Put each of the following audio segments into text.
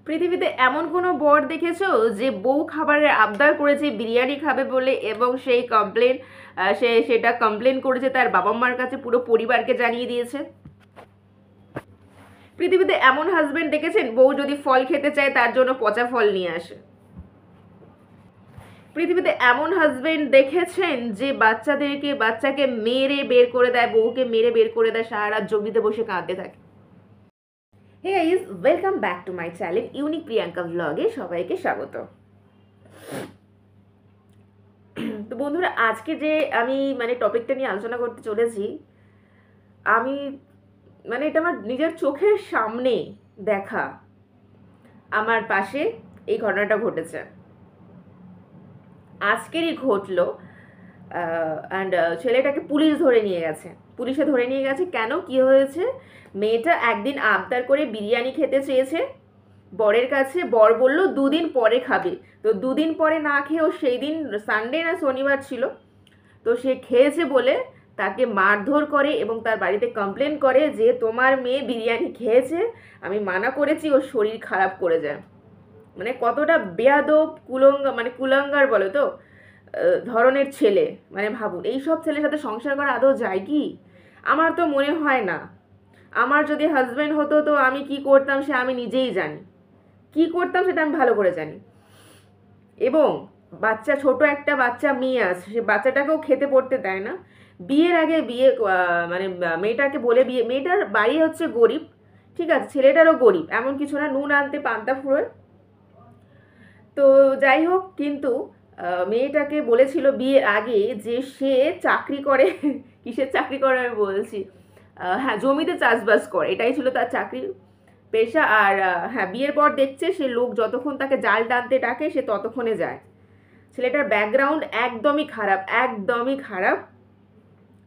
পৃথিবীতে এমন কোনো বর দেখেছো যে বউ খাবারের আবদার করেছে বিরিয়ানি খাবে বলে এবং সেটা কমপ্লেন করেছে তার বাবা মার কাছে, পুরো পরিবারকে জানিয়ে দিয়েছে? পৃথিবীতে এমন হাজবেন্ড দেখেছেন বউ যদি ফল খেতে চায় তার জন্য পচা ফল নিয়ে আসে? পৃথিবীতে এমন হাজবেন্ড দেখেছেন যে বাচ্চাকে মেরে বের করে দেয়, বউকে মেরে বের করে দেয়, সারা রাত জমিতে বসে কাঁদতে থাকে? Hey guys, welcome back to my channel unique Priyanka ব্লগে সবাইকে স্বাগত। তো বন্ধুরা, আজকে যে আমি টপিকটা নিয়ে আলোচনা করতে চলেছি, আমি এটা আমার নিজের চোখের সামনে দেখা, আমার পাশে এই ঘটনাটা ঘটেছে, আজকেরই ঘটলো। অ্যান্ড ছেলেটাকে পুলিশে ধরে নিয়ে গেছে। কেন, কি হয়েছে? মেয়েটা একদিন আবদার করে বিরিয়ানি খেতে চেয়েছে বরের কাছে, বর বলল 2 দিন পরে খাবে। তো 2 দিন পরে না খেয়েও সেই দিন সানডে না শনিবার ছিল, তো সে খেয়েছে বলে তাকে মারধর করে এবং তার বাড়িতে কমপ্লেন করে যে তোমার মেয়ে বিরিয়ানি খেয়েছে, আমি মানা করেছি, ওর শরীর খারাপ করে যায়। কতটা বেয়াদব কুলাঙ্গার বলে তো ধরনের ছেলে। ভাবুন, এইসব ছেলের সাথে সংসার করা আদৌ যায় কি? আমার তো মনে হয় না। আমার যদি হাজব্যান্ড হতো তো আমি কি করতাম সে আমি নিজেই জানি, কি করতাম সেটা আমি ভালো করে জানি। এবং ছোট একটা বাচ্চা মেয়ে আছে, সে বাচ্চাটাকেও খেতে পড়তে দেয় না। বিয়ের আগে মেয়েটাকে বলে মেয়েটার বাড়ি হচ্ছে গরিব, ঠিক আছে, ছেলেটারও গরিব, এমন কিছু না, নুন আনতে পান্তা ফুরোয়। তো যাই হোক, কিন্তু মেয়েটাকে বলেছিল বিয়ের আগে যে সে চাকরি করে কিসের চাকরি করে আমি বলছি, হ্যাঁ, জমিতে চাষবাস করে, এটাই ছিল তার চাকরির পেশা। আর হ্যাঁ, বিয়ের পর দেখছে সে লোক যতক্ষণ তাকে জাল টানতে ডাকে সে ততক্ষণে যায়। ছেলেটার ব্যাকগ্রাউন্ড একদমই খারাপ, একদমই খারাপ।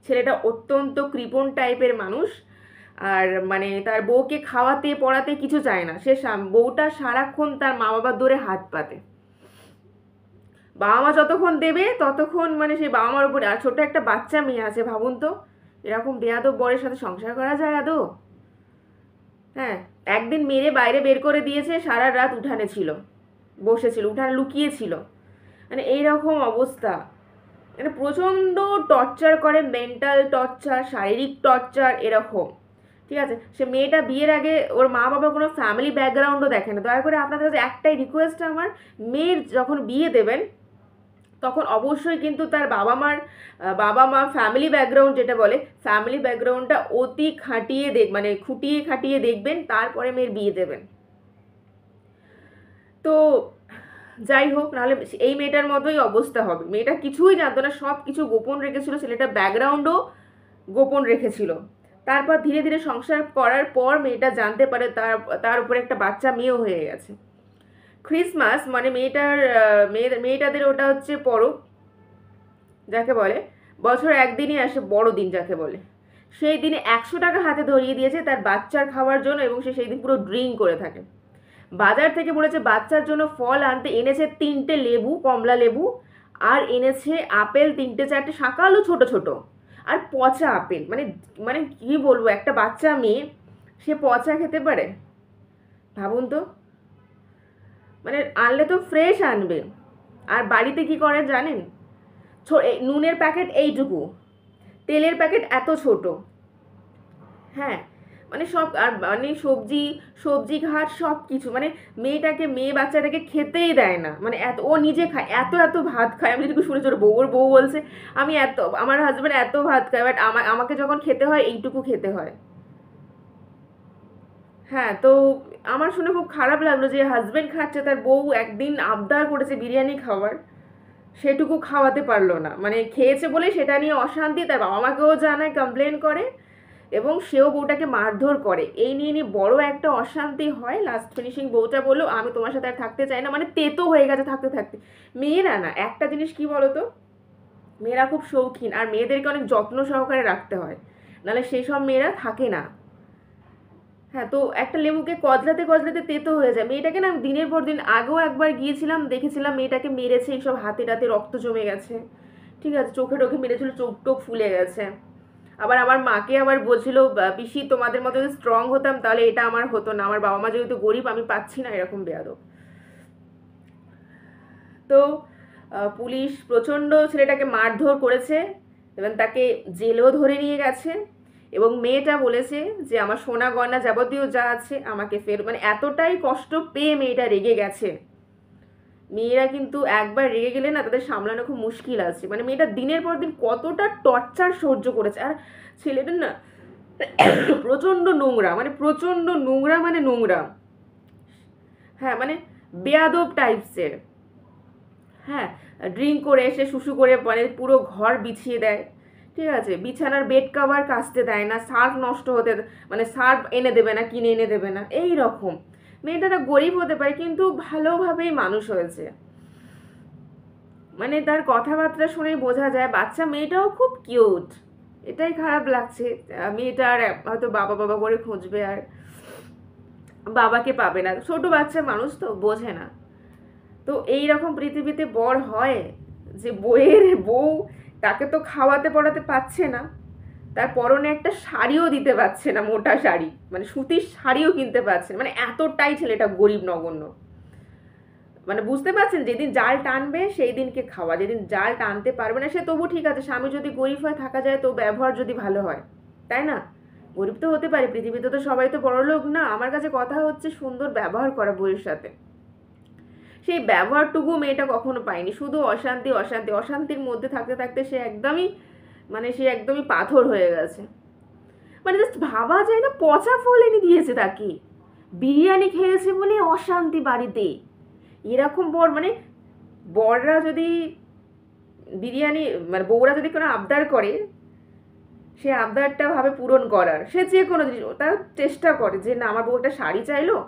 ছেলেটা অত্যন্ত কৃপণ টাইপের মানুষ। আর তার বউকে খাওয়াতে পড়াতে কিছু চায় না, বউটা সারাক্ষণ তার মা বাবার ধরে হাত পাতে। বাবা মা যতক্ষণ দেবে ততক্ষণ সেই বাবা মার উপরে। আর ছোট একটা বাচ্চা মেয়ে আছে, ভাবুন তো, এরকম বেয়াদব বরের সাথে সংসার করা যায় আদৌ? হ্যাঁ, একদিন মেরে বাইরে বের করে দিয়েছে, সারা রাত উঠানে ছিল, বসেছিল, উঠানে লুকিয়েছিল। এইরকম অবস্থা। প্রচণ্ড টর্চার করে, মেন্টাল টর্চার, শারীরিক টর্চার, এরকম। ঠিক আছে, সে মেয়েটা বিয়ের আগে ওর মা বাবা কোনো ফ্যামিলি ব্যাকগ্রাউন্ডও দেখে না। দয়া করে আপনাদের কাছে একটাই রিকোয়েস্ট আমার, মেয়ের যখন বিয়ে দেবেন তখন অবশ্যই কিন্তু তার বাবা মা ফ্যামিলি ব্যাকগ্রাউন্ড যেটা বলে, ফ্যামিলি ব্যাকগ্রাউন্ডটা অতি খুঁটিয়ে খাটিয়ে দেখবেন, তারপরে মেয়ের বিয়ে দেবেন। তো যাই হোক, নাহলে এই মেয়েটার মতোই অবস্থা হবে। মেয়েটা কিছুই জানতো না, সব কিছু গোপন রেখেছিল, ছেলেটা ব্যাকগ্রাউন্ডও গোপন রেখেছিল। তারপর ধীরে ধীরে সংসার করার পর মেয়েটা জানতে পারে তার উপরে একটা বাচ্চা মেয়েও হয়ে গেছে। ক্রিসমাস মেয়েটাদের ওটা হচ্ছে পরব, যাকে বলে বছর একদিনই আসে বড়দিন যাকে বলে। সেই দিনে 100 টাকা হাতে ধরিয়ে দিয়েছে তার বাচ্চার খাওয়ার জন্য, এবং সে সেই দিন পুরো ড্রিঙ্ক করে থাকে। বাজার থেকে বলেছে বাচ্চার জন্য ফল আনতে, এনেছে 3টে লেবু, কমলা লেবু, আর এনেছে আপেল 3-4টে, শাকালও ছোট ছোট, আর পচা আপেল। কি বলবো, একটা বাচ্চা মেয়ে সে পচা খেতে পারে? ভাবুন তো। আনলে তো ফ্রেশ আনবে। আর বাড়িতে কি করে জানেন? নুনের প্যাকেট এইটুকু, তেলের প্যাকেট এত ছোট। হ্যাঁ, সব, আর সবজি ঘাট সব কিছু, মেয়ে বাচ্চাটাকে খেতেই দেয় না। ও নিজে খায়, এত এত ভাত খায়। আমি যেটুকু শুনেছি, ওর বউ বলছে আমার হাজব্যান্ড এত ভাত খায়, বাট আমাকে যখন খেতে হয় এইটুকু খেতে হয়। হ্যাঁ, তো আমার শুনে খুব খারাপ লাগলো যে হাজব্যান্ড খাচ্ছে, তার বউ একদিন আবদার করেছে বিরিয়ানি খাওয়ার, সেটুকু খাওয়াতে পারলো না। খেয়েছে বলে সেটা নিয়ে অশান্তি, তার বাবা মাকেও জানায়, কমপ্লেন করে, এবং সেও বউটাকে মারধর করে। এই নিয়ে বড় একটা অশান্তি হয়। লাস্ট ফিনিশিং বউটা বললো আমি তোমার সাথে আর থাকতে চাই না, তেতো হয়ে গেছে থাকতে থাকতে। মেয়েরা না, একটা জিনিস কি বলতো, মেয়েরা খুব শৌখিন, আর মেয়েদেরকে অনেক যত্ন সহকারে রাখতে হয়, নাহলে সেই সব মেয়েরা থাকে না। হ্যাঁ, তো একটা লেবুকে কজলাতে তেতো হয়ে যায়। মেয়েটাকে না দিনের পর দিন, আগেও একবার গিয়েছিলাম, দেখেছিলাম মেয়েটাকে মেরেছে, এইসব হাতে টাতে রক্ত জমে গেছে, ঠিক আছে, চোখে টোখে মেরেছিল, চোখ টোক ফুলে গেছে। আবার আমার মাকে আবার বলছিল, পিসি তোমাদের মতো যদি স্ট্রং হতাম তাহলে এটা আমার হতো না, আমার বাবা মা যেহেতু গরিব আমি পাচ্ছি না, এরকম বেয়াদব। তো পুলিশ প্রচণ্ড ছেলেটাকে মারধর করেছে এবং তাকে জেলেও ধরে নিয়ে গেছে। এবং মেয়েটা বলেছে যে আমার সোনা গয়না যাবতীয় যা আছে আমাকে মানে এতটাই কষ্ট পেয়ে মেয়েটা রেগে গেছে। মেয়েরা কিন্তু একবার রেগে গেলে না তাদের সামলানো খুব মুশকিল আছে। মানে মেয়েটা দিনের পর দিন কতটা টর্চার সহ্য করেছে। আর ছেলেটার না প্রচণ্ড নোংরা, মানে প্রচণ্ড নোংরা, মানে নোংরা, হ্যাঁ মানে বেয়াদব টাইপসের। হ্যাঁ, ড্রিঙ্ক করে এসে শুশু করে মানে পুরো ঘর বিছিয়ে দেয়, ঠিক আছে, বিছানার বেড কাভার কাচতে দেয় না, সার্ফ নষ্ট হতে, মানে সার্ফ এনে দেবে না, কিনে এনে দেবে না, এই রকম। মেয়েটা গরিব হতে পারে কিন্তু ভালোভাবেই মানুষ হয়েছে। মানে তার কথাবার্তা শুনেই বোঝা যায় বাচ্চা মেয়েটাও খুব কিউট। এটাই খারাপ লাগছে, মেয়েটা আর হয়তো বাবা বাবা করে খুঁজবে আর বাবাকে পাবে না, ছোট বাচ্চা মানুষ তো বোঝে না। তো এই রকম পৃথিবীতে বর হয় যে বউয়ের বউ তাকে তো খাওয়াতে পড়াতে পারছে না, তার পরনে একটা শাড়িও দিতে পারছে না, মোটা শাড়ি, মানে সুতির শাড়িও কিনতে পারছে না, মানে এতটাই ছেলেটা গরিব নগণ্য। মানে বুঝতে পারছেন, যেদিন জাল টানবে সেই দিনকে খাওয়া, যেদিন জাল টানতে পারবে না সে তবু ঠিক আছে, স্বামী যদি গরিব হয় থাকা যায়, তো ব্যবহার যদি ভালো হয়, তাই না? গরিব তো হতে পারে, পৃথিবীতে তো সবাই তো বড়লোক না। আমার কাছে কথা হচ্ছে সুন্দর ব্যবহার করা বউয়ের সাথে। সেই ব্যবহারটুকু মেয়েটা কখনো পায়নি, শুধু অশান্তি অশান্তি অশান্তির মধ্যে থাকতে থাকতে সে একদমই, মানে সে একদমই পাথর হয়ে গেছে। মানে জাস্ট ভাবা যায় না, পচা ফল এনে দিয়েছে তাকে, বিরিয়ানি খেয়েছে বলে অশান্তি বাড়িতে। এরকম বর, মানে বররা যদি বিরিয়ানি, মানে বউরা যদি কোনো আবদার করে, সে আবদারটা ভাবে পূরণ করার, সে যে কোনো জিনিস তার চেষ্টা করে যে না আমার বউ একটা শাড়ি চাইলো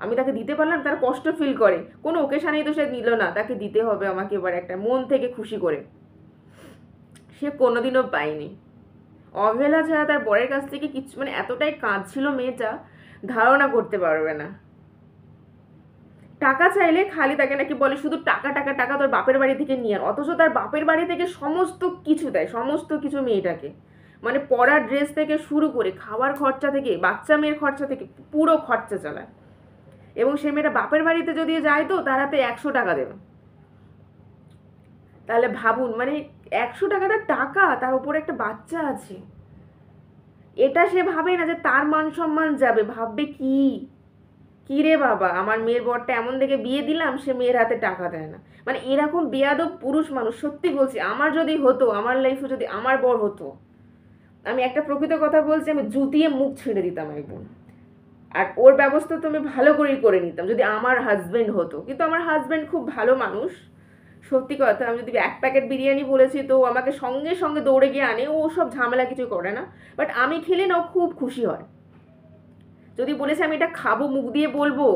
আমি তাকে দিতে পারলাম, তার কষ্ট ফিল করে, কোনো ওকেশানেই তো সে নিল না, তাকে দিতে হবে আমাকে এবার একটা মন থেকে খুশি করে। সে কোনোদিনও পায়নি। অবহেলা ছাড়া তার বরের কাছ থেকে কিছু, মানে এতটাই কাঁদছিল মেয়েটা, ধারণা করতে পারবে না। টাকা চাইলে খালি তাকে নাকি বলে শুধু টাকা টাকা টাকা, তোর বাপের বাড়ি থেকে নিয়ে আর, অথচ তার বাপের বাড়ি থেকে সমস্ত কিছু দেয়, সমস্ত কিছু মেয়েটাকে, মানে পড়ার ড্রেস থেকে শুরু করে খাওয়ার খরচা থেকে বাচ্চা মেয়ের খরচা থেকে পুরো খরচা চালায়। এবং সে মেয়েটা বাপের বাড়িতে যদি যায় তো তার হাতে 100 টাকা দেবে। তাহলে ভাবুন, মানে 100 টাকাটা টাকা, তার উপরে একটা বাচ্চা আছে, এটা সে ভাবে না যে তার মান সম্মান যাবে, ভাববে কি কি রে বাবা, আমার মেয়ের বরটা এমন দেখে বিয়ে দিলাম, সে মেয়ের হাতে টাকা দেয় না। মানে এরকম বেয়াদব পুরুষ মানুষ, সত্যি বলছি, আমার যদি হতো, আমার লাইফে যদি আমার বর হতো, আমি একটা প্রকৃত কথা বলছি, আমি জুতিয়ে মুখ ছেড়ে দিতাম একদম। আর ওর ব্যবস্থা তো আমি ভালো করেই করে নিতাম যদি আমার হাজবেন্ড হতো। কিন্তু আমার হাজবেন্ড খুব ভালো মানুষ, সত্যি কথা। আমি যদি 1 প্যাকেট বিরিয়ানি বলেছি তো আমাকে সঙ্গে সঙ্গে দৌড়ে গিয়ে আনে, ও সব ঝামেলা কিছু করে না। বাট আমি খেলে না ও খুব খুশি হয়। যদি বলেছে আমি এটা খাবো, মুখ দিয়ে বলবো,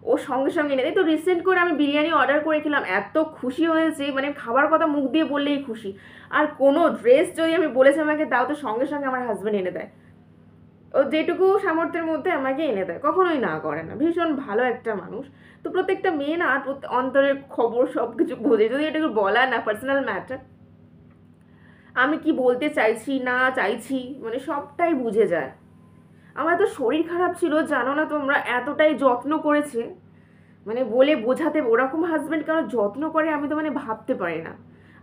ও সঙ্গে সঙ্গে এনে দেয়। তো রিসেন্ট করে আমি বিরিয়ানি অর্ডার করে খেলাম, এত খুশি হয়েছে, মানে খাবার কথা মুখ দিয়ে বললেই খুশি। আর কোনো ড্রেস যদি আমি বলেছি আমাকে দাও, তো সঙ্গে সঙ্গে আমার হাজব্যান্ড এনে দেয়, ও যেটুকু সামর্থ্যের মধ্যে আমাকে এনে দেয়, কখনোই না করে না। ভীষণ ভালো একটা মানুষ। তো প্রত্যেকটা মেয়ে না অন্তরের খবর সব কিছু বোঝে, যদি এটুকু বলা না পার্সোনাল ম্যাটার, আমি কি বলতে চাইছি না চাইছি মানে সবটাই বুঝে যায়। আমার তো শরীর খারাপ ছিল জানো না তোমরা, এতটাই যত্ন করেছে, মানে বলে বোঝাতে, ওরকম হাজব্যান্ড কেন যত্ন করে আমি তো মানে ভাবতে পারি না।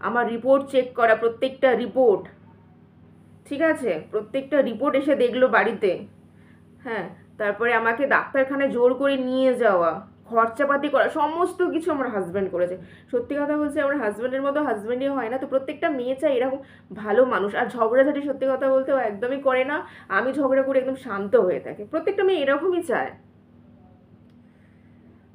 আমার রিপোর্ট চেক করা, প্রত্যেকটা রিপোর্ট, ঠিক আছে, প্রত্যেকটা রিপোর্ট এসে দেখলো বাড়িতে, হ্যাঁ, তারপরে আমাকে ডাক্তারখানায় জোর করে নিয়ে যাওয়া, খরচাপাতি করা, সমস্ত কিছু আমার হাজব্যান্ড করেছে। সত্যি কথা বলছি, আমার হাজব্যান্ডের মতো হাজব্যান্ডই হয় না। তো প্রত্যেকটা মেয়ে চাই এরকম ভালো মানুষ। আর ঝগড়াঝাটি সত্যি কথা বলতে ও একদমই করে না, আমি ঝগড়া করে একদম শান্ত হয়ে থাকে, প্রত্যেকটা মেয়ে এরকমই চায়।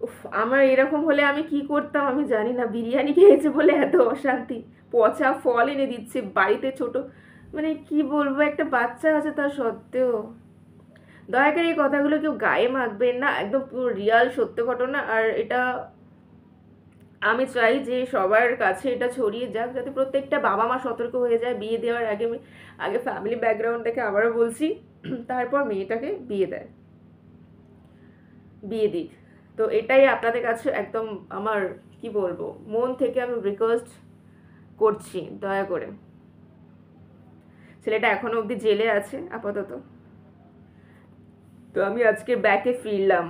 উফ, আমার এরকম হলে আমি কি করতাম আমি জানি না। বিরিয়ানি খেয়েছে বলে এত অশান্তি, পচা ফল এনে দিচ্ছে বাড়িতে, ছোট, মানে কি বলবো, একটা বাচ্চা আছে তা সত্ত্বেও। দয়া করে এই কথাগুলো কেউ গায়ে মাখবেন না, একদম পুরো রিয়াল সত্য ঘটনা। আর এটা আমি চাই যে সবার কাছে এটা ছড়িয়ে যাক, যাতে প্রত্যেকটা বাবা মা সতর্ক হয়ে যায় বিয়ে দেওয়ার আগে। আগে ফ্যামিলি ব্যাকগ্রাউন্ড থেকে আবারও বলছি, তারপর মেয়েটাকে বিয়ে দেয়, বিয়ে দিক। তো এটাই আপনাদের কাছে একদম আমার কি বলবো, মন থেকে আমি রিকোয়েস্ট করছি, দয়া করে। ছেলেটা এখনো অবধি জেলে আছে আপাতত। তো আমি আজকে ব্যাকে ফিরলাম।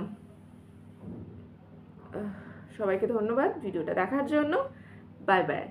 সবাইকে ধন্যবাদ ভিডিওটা দেখার জন্য। Bye bye.